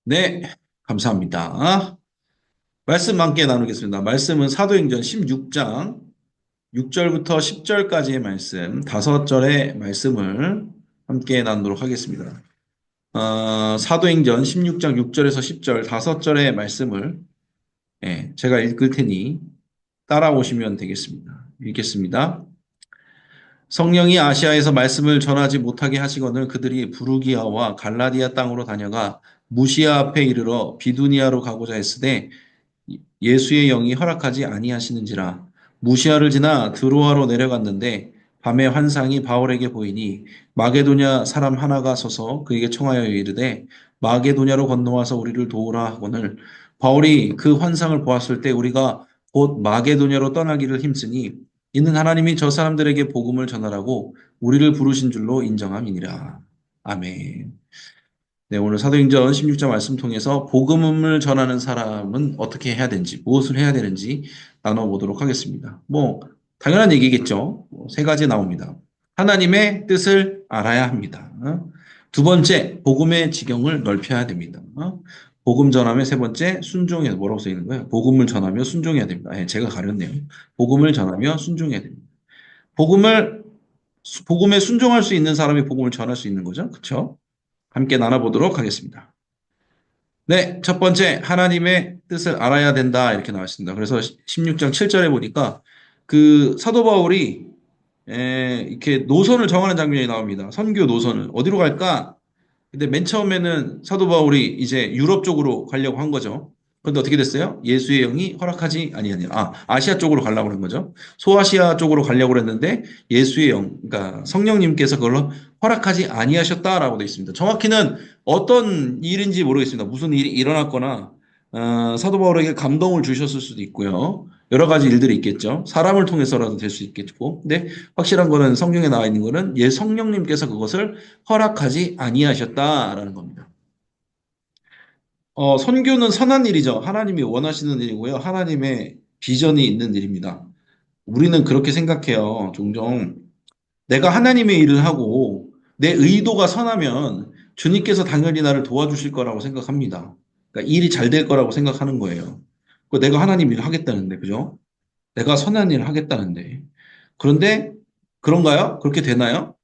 네, 감사합니다. 말씀 함께 나누겠습니다. 말씀은 사도행전 16장 6절부터 10절까지의 말씀, 5절의 말씀을 함께 나누도록 하겠습니다. 사도행전 16장 6절에서 10절 5절의 말씀을 제가 읽을 테니 따라오시면 되겠습니다. 읽겠습니다. 성령이 아시아에서 말씀을 전하지 못하게 하시거늘 그들이 부르기아와 갈라디아 땅으로 다녀가 무시아 앞에 이르러 비두니아로 가고자 했으되 예수의 영이 허락하지 아니하시는지라. 무시아를 지나 드로아로 내려갔는데 밤에 환상이 바울에게 보이니 마게도냐 사람 하나가 서서 그에게 청하여 이르되 마게도냐로 건너와서 우리를 도우라 하거늘 바울이 그 환상을 보았을 때 우리가 곧 마게도냐로 떠나기를 힘쓰니 이는 하나님이 저 사람들에게 복음을 전하라고 우리를 부르신 줄로 인정함이니라. 아멘. 네, 오늘 사도행전 16장 말씀 통해서 복음을 전하는 사람은 어떻게 해야 되는지, 무엇을 해야 되는지 나눠보도록 하겠습니다. 당연한 얘기겠죠. 세 가지 나옵니다. 하나님의 뜻을 알아야 합니다. 두 번째, 복음의 지경을 넓혀야 됩니다. 복음 전하며 세 번째, 순종해야, 뭐라고 써 있는 거예요? 복음을 전하며 순종해야 됩니다. 제가 가렸네요. 복음을 전하며 순종해야 됩니다. 복음에 순종할 수 있는 사람이 복음을 전할 수 있는 거죠. 그렇죠? 함께 나눠보도록 하겠습니다. 네, 첫 번째, 하나님의 뜻을 알아야 된다. 이렇게 나와 있습니다. 그래서 16장 7절에 보니까 그 사도 바울이 이렇게 노선을 정하는 장면이 나옵니다. 선교 노선을. 어디로 갈까? 근데 맨 처음에는 사도 바울이 이제 유럽 쪽으로 가려고 한 거죠. 그런데 어떻게 됐어요? 예수의 영이 허락하지 아니하니라. 아시아 쪽으로 가려고 그런 거죠. 소아시아 쪽으로 가려고 그랬는데 예수의 영, 그러니까 성령님께서 그걸 허락하지 아니하셨다라고 되어 있습니다. 정확히는 어떤 일인지 모르겠습니다. 무슨 일이 일어났거나 사도 바울에게 감동을 주셨을 수도 있고요. 여러 가지 일들이 있겠죠. 사람을 통해서라도 될 수 있겠고. 근데 확실한 거는 성경에 나와 있는 거는 성령님께서 그것을 허락하지 아니하셨다라는 겁니다. 선교는 선한 일이죠. 하나님이 원하시는 일이고요. 하나님의 비전이 있는 일입니다. 우리는 그렇게 생각해요. 종종 내가 하나님의 일을 하고 내 의도가 선하면 주님께서 당연히 나를 도와주실 거라고 생각합니다. 그러니까 일이 잘 될 거라고 생각하는 거예요. 내가 하나님 일을 하겠다는데, 그죠? 내가 선한 일을 하겠다는데. 그런데 그런가요? 그렇게 되나요?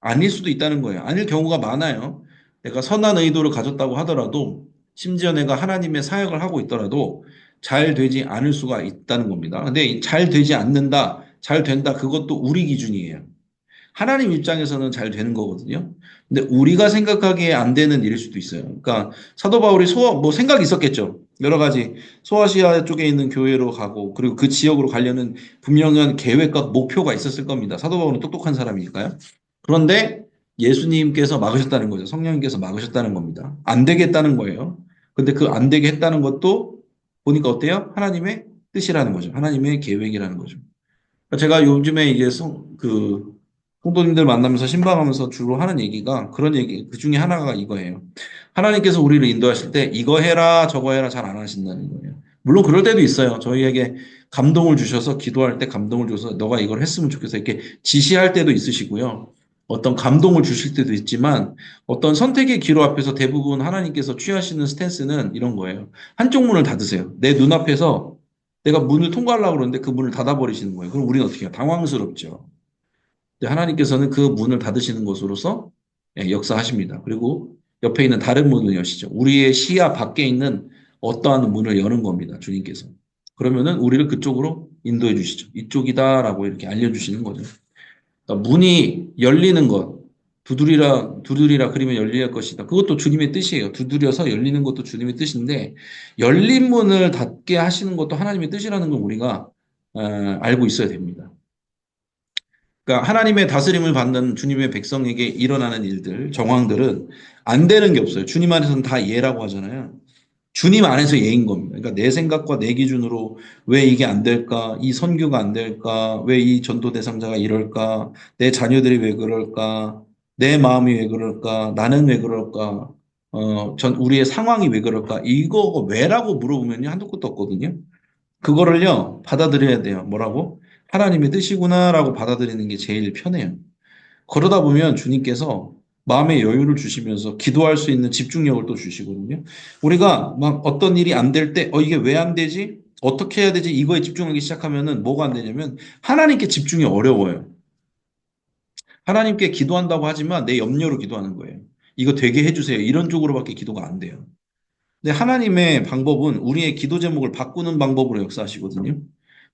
아닐 수도 있다는 거예요. 아닐 경우가 많아요. 내가 선한 의도를 가졌다고 하더라도 심지어 내가 하나님의 사역을 하고 있더라도 잘 되지 않을 수가 있다는 겁니다. 근데 잘 되지 않는다, 잘 된다, 그것도 우리 기준이에요. 하나님 입장에서는 잘 되는 거거든요. 근데 우리가 생각하기에 안 되는 일일 수도 있어요. 그러니까 사도 바울이 생각이 있었겠죠. 여러 가지 소아시아 쪽에 있는 교회로 가고 그리고 그 지역으로 가려는 분명한 계획과 목표가 있었을 겁니다. 사도 바울은 똑똑한 사람이니까요. 그런데 예수님께서 막으셨다는 거죠. 성령님께서 막으셨다는 겁니다. 안 되겠다는 거예요. 근데 그 안 되게 했다는 것도 보니까 어때요? 하나님의 뜻이라는 거죠. 하나님의 계획이라는 거죠. 제가 요즘에 이제 성도님들 만나면서 신방하면서 주로 하는 얘기가 그런 얘기, 그 중에 하나가 이거예요. 하나님께서 우리를 인도하실 때 이거 해라, 저거 해라 잘 안 하신다는 거예요. 물론 그럴 때도 있어요. 저희에게 감동을 주셔서 기도할 때 감동을 줘서 너가 이걸 했으면 좋겠어 이렇게 지시할 때도 있으시고요. 어떤 감동을 주실 때도 있지만 어떤 선택의 기로 앞에서 대부분 하나님께서 취하시는 스탠스는 이런 거예요. 한쪽 문을 닫으세요. 내 눈앞에서 내가 문을 통과하려고 그러는데 그 문을 닫아버리시는 거예요. 그럼 우리는 어떻게 해요? 당황스럽죠. 근데 하나님께서는 그 문을 닫으시는 것으로서 역사하십니다. 그리고 옆에 있는 다른 문을 여시죠. 우리의 시야 밖에 있는 어떠한 문을 여는 겁니다. 주님께서. 그러면은 우리를 그쪽으로 인도해 주시죠. 이쪽이다라고 이렇게 알려주시는 거죠. 그러니까 문이 열리는 것, 두드리라 그리면 열릴 것이다. 그것도 주님의 뜻이에요. 두드려서 열리는 것도 주님의 뜻인데, 열린 문을 닫게 하시는 것도 하나님의 뜻이라는 걸 우리가 알고 있어야 됩니다. 그러니까 하나님의 다스림을 받는 주님의 백성에게 일어나는 일들, 정황들은 안 되는 게 없어요. 주님 안에서는 다 예라고 하잖아요. 주님 안에서 예인 겁니다. 그러니까 내 생각과 내 기준으로 왜 이게 안 될까? 이 선교가 안 될까? 왜 이 전도 대상자가 이럴까? 내 자녀들이 왜 그럴까? 내 마음이 왜 그럴까? 나는 왜 그럴까? 우리의 상황이 왜 그럴까? 이거 왜라고 물어보면요. 한도 끝도 없거든요. 그거를요, 받아들여야 돼요. 뭐라고? 하나님의 뜻이구나라고 받아들이는 게 제일 편해요. 그러다 보면 주님께서 마음의 여유를 주시면서 기도할 수 있는 집중력을 또 주시거든요. 우리가 막 어떤 일이 안 될 때, 이게 왜 안 되지? 어떻게 해야 되지? 이거에 집중하기 시작하면은 뭐가 안 되냐면 하나님께 집중이 어려워요. 하나님께 기도한다고 하지만 내 염려로 기도하는 거예요. 이거 되게 해주세요. 이런 쪽으로밖에 기도가 안 돼요. 근데 하나님의 방법은 우리의 기도 제목을 바꾸는 방법으로 역사하시거든요.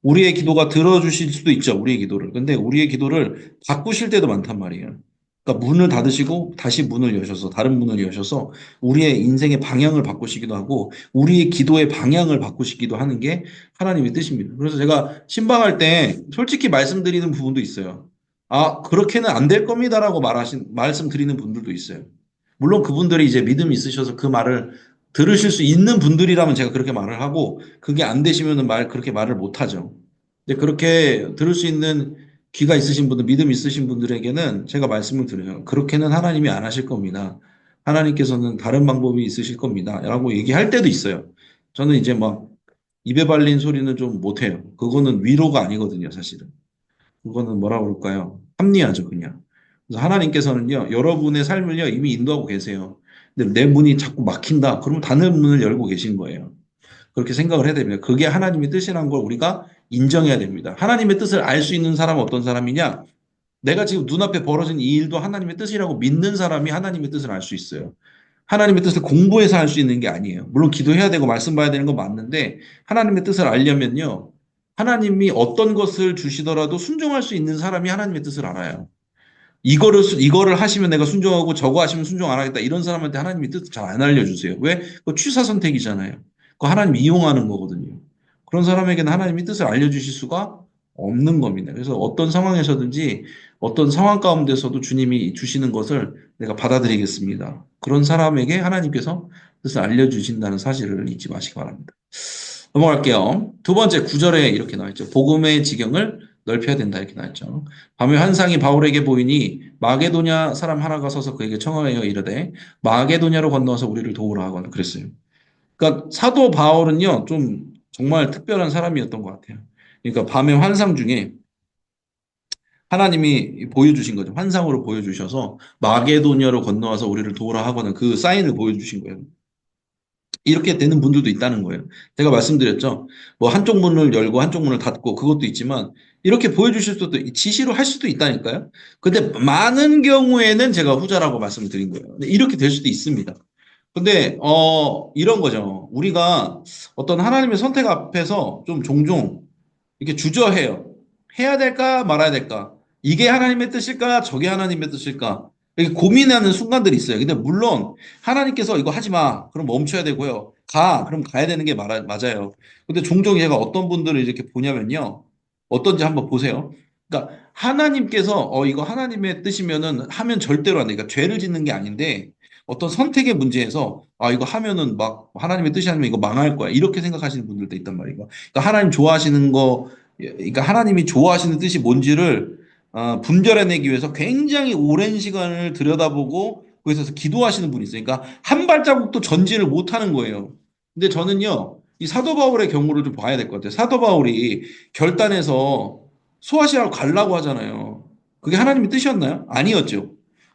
우리의 기도가 들어주실 수도 있죠. 우리의 기도를. 근데 우리의 기도를 바꾸실 때도 많단 말이에요. 그러니까 문을 닫으시고 다시 문을 여셔서 다른 문을 여셔서 우리의 인생의 방향을 바꾸시기도 하고 우리의 기도의 방향을 바꾸시기도 하는 게 하나님의 뜻입니다. 그래서 제가 신방할 때 솔직히 말씀드리는 부분도 있어요. 아, 그렇게는 안 될 겁니다라고 말씀드리는 분들도 있어요. 물론 그분들이 이제 믿음이 있으셔서 그 말을 들으실 수 있는 분들이라면 제가 그렇게 말을 하고 그게 안 되시면은 그렇게 말을 못 하죠. 근데 그렇게 들을 수 있는 귀가 있으신 분들, 믿음 있으신 분들에게는 제가 말씀을 드려요. 그렇게는 하나님이 안 하실 겁니다. 하나님께서는 다른 방법이 있으실 겁니다. 라고 얘기할 때도 있어요. 저는 이제 막 입에 발린 소리는 좀 못해요. 그거는 위로가 아니거든요, 사실은. 그거는 뭐라 그럴까요? 합리화죠, 그냥. 그래서 하나님께서는요, 여러분의 삶을요, 이미 인도하고 계세요. 근데 내 문이 자꾸 막힌다. 그러면 다른 문을 열고 계신 거예요. 그렇게 생각을 해야 됩니다. 그게 하나님의 뜻이라는 걸 우리가 인정해야 됩니다. 하나님의 뜻을 알 수 있는 사람은 어떤 사람이냐? 내가 지금 눈앞에 벌어진 이 일도 하나님의 뜻이라고 믿는 사람이 하나님의 뜻을 알 수 있어요. 하나님의 뜻을 공부해서 할 수 있는 게 아니에요. 물론 기도해야 되고 말씀 봐야 되는 건 맞는데 하나님의 뜻을 알려면요. 하나님이 어떤 것을 주시더라도 순종할 수 있는 사람이 하나님의 뜻을 알아요. 이거를 하시면 내가 순종하고 저거 하시면 순종 안 하겠다. 이런 사람한테 하나님이 뜻을 잘 안 알려주세요. 왜? 그거 취사 선택이잖아요. 그거 하나님 이용하는 거거든요. 그런 사람에게는 하나님이 뜻을 알려주실 수가 없는 겁니다. 그래서 어떤 상황에서든지 어떤 상황 가운데서도 주님이 주시는 것을 내가 받아들이겠습니다. 그런 사람에게 하나님께서 뜻을 알려주신다는 사실을 잊지 마시기 바랍니다. 넘어갈게요. 두 번째 구절에 이렇게 나와 있죠. 복음의 지경을 넓혀야 된다 이렇게 나와 있죠. 밤에 환상이 바울에게 보이니 마게도냐 사람 하나가 서서 그에게 청하여 이르되 마게도냐로 건너와서 우리를 도우라 하거나 그랬어요. 그러니까 사도 바울은요 좀 정말 특별한 사람이었던 것 같아요. 그러니까 밤의 환상 중에 하나님이 보여주신 거죠. 환상으로 보여주셔서 마게도냐로 건너와서 우리를 도우라 하거나 그 사인을 보여주신 거예요. 이렇게 되는 분들도 있다는 거예요. 제가 말씀드렸죠. 뭐 한쪽 문을 열고 한쪽 문을 닫고 그것도 있지만 이렇게 보여주실 수도 지시로 할 수도 있다니까요. 근데 많은 경우에는 제가 후자라고 말씀을 드린 거예요. 근데 이렇게 될 수도 있습니다. 근데 이런 거죠. 우리가 어떤 하나님의 선택 앞에서 좀 종종 이렇게 주저해요. 해야 될까 말아야 될까? 이게 하나님의 뜻일까? 저게 하나님의 뜻일까? 이렇게 고민하는 순간들이 있어요. 근데 물론 하나님께서 이거 하지 마. 그럼 멈춰야 되고요. 가. 그럼 가야 되는 게 맞아요. 근데 종종 제가 어떤 분들을 이렇게 보냐면요. 어떤지 한번 보세요. 그러니까 하나님께서 이거 하나님의 뜻이면은 하면 절대로 안 돼. 그러니까 죄를 짓는 게 아닌데 어떤 선택의 문제에서 이거 하면은 막 하나님의 뜻이 아니면 이거 망할 거야. 이렇게 생각하시는 분들도 있단 말이에요. 그러니까 하나님 좋아하시는 거, 그러니까 하나님이 좋아하시는 뜻이 뭔지를 분별해내기 위해서 굉장히 오랜 시간을 들여다보고 거기서 기도하시는 분이 있어요. 그러니까 한 발자국도 전진을 못 하는 거예요. 근데 저는요, 이 사도 바울의 경우를 좀 봐야 될 것 같아요. 사도 바울이 결단해서 소아시아로 가려고 하잖아요. 그게 하나님의 뜻이었나요? 아니었죠.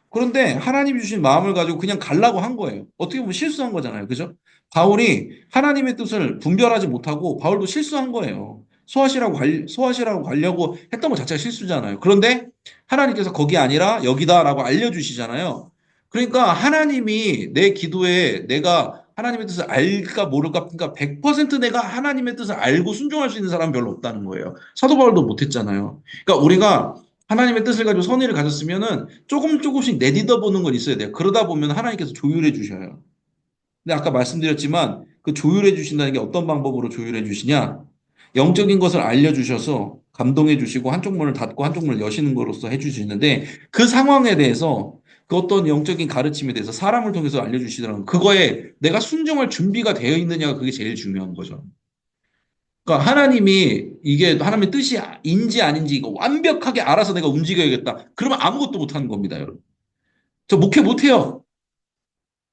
그런데 하나님이 주신 마음을 가지고 그냥 가려고 한 거예요. 어떻게 보면 실수한 거잖아요. 그죠? 바울이 하나님의 뜻을 분별하지 못하고 바울도 실수한 거예요. 소아시라고 가려고 했던 것 자체가 실수잖아요. 그런데 하나님께서 거기 아니라 여기다라고 알려주시잖아요. 그러니까 하나님이 내 기도에 내가 하나님의 뜻을 알까 모를까 그러니까 100% 내가 하나님의 뜻을 알고 순종할 수 있는 사람은 별로 없다는 거예요. 사도 바울도 못했잖아요. 그러니까 우리가 하나님의 뜻을 가지고 선의를 가졌으면은 조금씩 내딛어 보는 건 있어야 돼요. 그러다 보면 하나님께서 조율해 주셔요. 근데 아까 말씀드렸지만 그 조율해 주신다는 게 어떤 방법으로 조율해 주시냐? 영적인 것을 알려주셔서 감동해 주시고 한쪽 문을 닫고 한쪽 문을 여시는 것으로서 해 주시는데 그 상황에 대해서 그 어떤 영적인 가르침에 대해서 사람을 통해서 알려주시더라고요. 그거에 내가 순종할 준비가 되어 있느냐가 그게 제일 중요한 거죠. 그러니까 하나님이 이게 하나님의 뜻이인지 아닌지 이거 완벽하게 알아서 내가 움직여야겠다. 그러면 아무것도 못하는 겁니다, 여러분. 저 목회 못해요.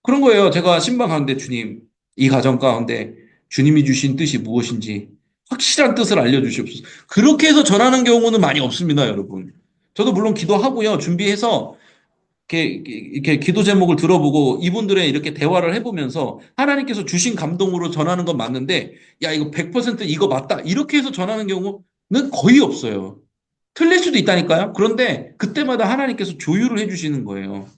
그런 거예요. 제가 신방 가는데 주님, 이 가정 가운데 주님이 주신 뜻이 무엇인지 확실한 뜻을 알려주시옵소서. 그렇게 해서 전하는 경우는 많이 없습니다, 여러분. 저도 물론 기도하고요. 준비해서 이렇게 기도 제목을 들어보고 이분들의 이렇게 대화를 해보면서 하나님께서 주신 감동으로 전하는 건 맞는데, 야, 이거 100% 이거 맞다. 이렇게 해서 전하는 경우는 거의 없어요. 틀릴 수도 있다니까요. 그런데 그때마다 하나님께서 조율을 해주시는 거예요.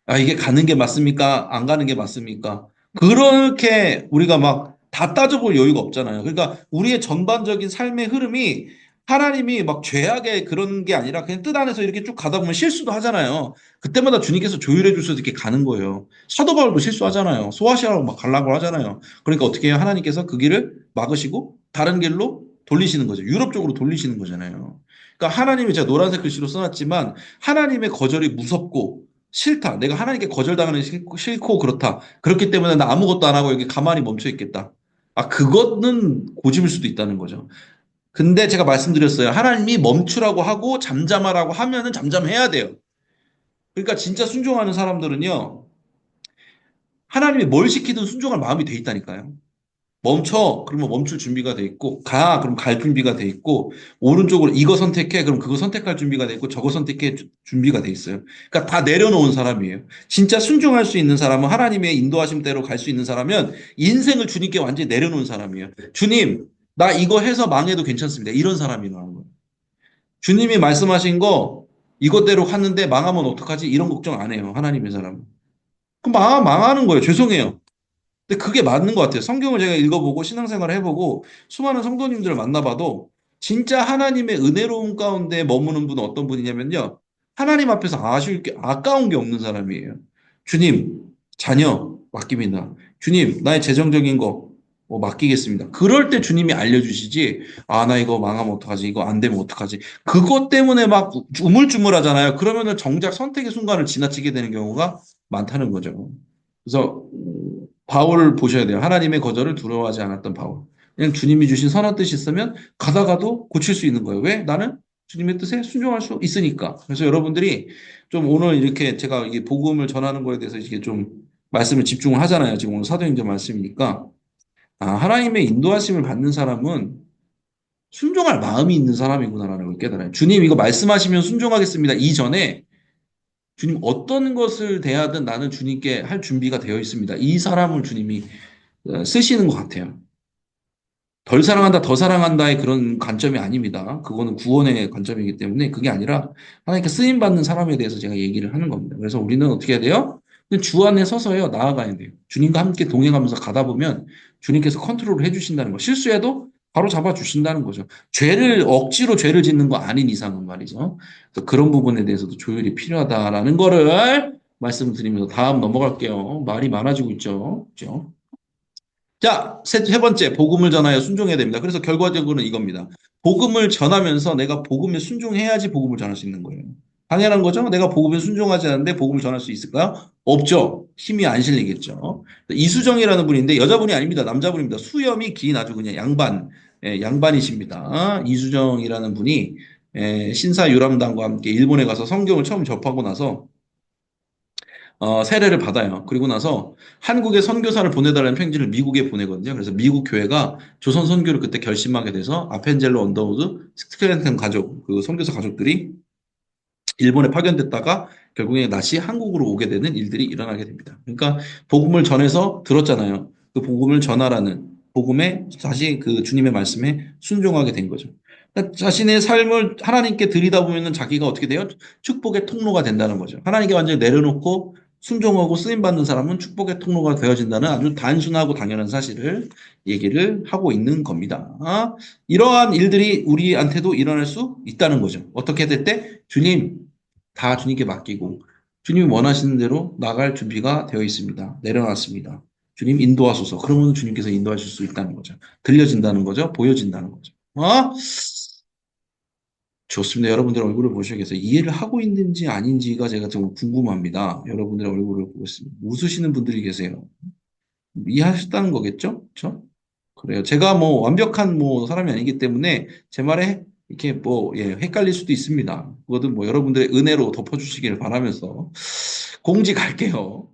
아, 이게 가는 게 맞습니까? 안 가는 게 맞습니까? 그렇게 우리가 막 다 따져볼 여유가 없잖아요. 그러니까 우리의 전반적인 삶의 흐름이 하나님이 막 죄악의 그런 게 아니라 그냥 뜻 안에서 이렇게 쭉 가다 보면 실수도 하잖아요. 그때마다 주님께서 조율해 주셔서 이렇게 가는 거예요. 사도 바울도 실수하잖아요. 소아시아라고 막 가려고 하잖아요. 그러니까 어떻게 해요? 하나님께서 그 길을 막으시고 다른 길로 돌리시는 거죠. 유럽 쪽으로 돌리시는 거잖아요. 그러니까 하나님이 제가 노란색 글씨로 써놨지만 하나님의 거절이 무섭고 싫다. 내가 하나님께 거절당하는 싫고 그렇다. 그렇기 때문에 나 아무것도 안 하고 여기 가만히 멈춰 있겠다. 아, 그거는 고집일 수도 있다는 거죠. 근데 제가 말씀드렸어요. 하나님이 멈추라고 하고 잠잠하라고 하면은 잠잠해야 돼요. 그러니까 진짜 순종하는 사람들은요. 하나님이 뭘 시키든 순종할 마음이 돼 있다니까요. 멈춰. 그러면 멈출 준비가 돼 있고, 가. 그럼 갈 준비가 돼 있고, 오른쪽으로 이거 선택해. 그럼 그거 선택할 준비가 돼 있고, 저거 선택해 준비가 돼 있어요. 그러니까 다 내려놓은 사람이에요. 진짜 순종할 수 있는 사람은 하나님의 인도하심대로 갈 수 있는 사람은 인생을 주님께 완전히 내려놓은 사람이에요. 주님, 나 이거 해서 망해도 괜찮습니다. 이런 사람이라는 거예요. 주님이 말씀하신 거 이것대로 갔는데 망하면 어떡하지? 이런 걱정 안 해요. 하나님의 사람은. 그럼 망하는 거예요. 죄송해요. 근데 그게 맞는 것 같아요. 성경을 제가 읽어보고 신앙생활을 해보고 수많은 성도님들을 만나봐도 진짜 하나님의 은혜로움 가운데 머무는 분은 어떤 분이냐면요. 하나님 앞에서 아까운 게 없는 사람이에요. 주님, 자녀 맡깁니다. 주님, 나의 재정적인 거 맡기겠습니다. 그럴 때 주님이 알려주시지. 아, 나 이거 망하면 어떡하지? 이거 안 되면 어떡하지? 그것 때문에 막 우물쭈물하잖아요. 그러면은 정작 선택의 순간을 지나치게 되는 경우가 많다는 거죠. 그래서 바울을 보셔야 돼요. 하나님의 거절을 두려워하지 않았던 바울. 그냥 주님이 주신 선한 뜻이 있으면 가다가도 고칠 수 있는 거예요. 왜? 나는 주님의 뜻에 순종할 수 있으니까. 그래서 여러분들이 좀 오늘 이렇게 제가 이 복음을 전하는 거에 대해서 이게 좀 말씀을 집중을 하잖아요. 지금 오늘 사도행전 말씀이니까. 아, 하나님의 인도하심을 받는 사람은 순종할 마음이 있는 사람이구나라는 걸 깨달아요. 주님 이거 말씀하시면 순종하겠습니다. 이전에 주님 어떤 것을 대하든 나는 주님께 할 준비가 되어 있습니다. 이 사람을 주님이 쓰시는 것 같아요. 덜 사랑한다, 더 사랑한다의 그런 관점이 아닙니다. 그거는 구원의 관점이기 때문에 그게 아니라 하나님께 쓰임받는 사람에 대해서 제가 얘기를 하는 겁니다. 그래서 우리는 어떻게 해야 돼요? 그냥 주 안에 서서요, 나아가야 돼요. 주님과 함께 동행하면서 가다 보면 주님께서 컨트롤을 해주신다는 거. 실수해도 바로 잡아주신다는 거죠. 억지로 죄를 짓는 거 아닌 이상은 말이죠. 그래서 그런 부분에 대해서도 조율이 필요하다라는 거를 말씀드리면서 다음 넘어갈게요. 말이 많아지고 있죠. 그죠? 자, 세 번째, 복음을 전하여 순종해야 됩니다. 그래서 결과적으로는 이겁니다. 복음을 전하면서 내가 복음에 순종해야지 복음을 전할 수 있는 거예요. 당연한 거죠? 내가 복음에 순종하지 않는데 복음을 전할 수 있을까요? 없죠. 힘이 안 실리겠죠. 이수정이라는 분인데 여자분이 아닙니다. 남자분입니다. 수염이 긴 아주 그냥 양반이십니다. 이수정이라는 분이 신사유람단과 함께 일본에 가서 성경을 처음 접하고 나서 세례를 받아요. 그리고 나서 한국에 선교사를 보내달라는 편지를 미국에 보내거든요. 그래서 미국 교회가 조선 선교를 그때 결심하게 돼서 아펜젤로 언더우드 스크랜턴 가족, 그 선교사 가족들이 일본에 파견됐다가 결국에 다시 한국으로 오게 되는 일들이 일어나게 됩니다. 그러니까 복음을 전해서 들었잖아요. 그 복음을 전하라는 복음에 다시 그 주님의 말씀에 순종하게 된 거죠. 그러니까 자신의 삶을 하나님께 드리다 보면은 자기가 어떻게 돼요? 축복의 통로가 된다는 거죠. 하나님께 완전히 내려놓고 순종하고 쓰임 받는 사람은 축복의 통로가 되어진다는 아주 단순하고 당연한 사실을 얘기를 하고 있는 겁니다. 이러한 일들이 우리한테도 일어날 수 있다는 거죠. 어떻게 될 때? 주님, 다 주님께 맡기고 주님이 원하시는 대로 나갈 준비가 되어 있습니다. 내려놨습니다. 주님 인도하소서. 그러면 주님께서 인도하실 수 있다는 거죠. 들려진다는 거죠. 보여진다는 거죠. 좋습니다. 여러분들 얼굴을 보셔야겠어요. 이해를 하고 있는지 아닌지가 제가 좀 궁금합니다. 여러분들의 얼굴을 보고 있습니다. 웃으시는 분들이 계세요. 이해하셨다는 거겠죠? 그렇죠? 그래요. 제가 뭐 완벽한 뭐 사람이 아니기 때문에 제 말에 이렇게 뭐 헷갈릴 수도 있습니다. 그것은 뭐 여러분들의 은혜로 덮어주시길 바라면서 공지 갈게요.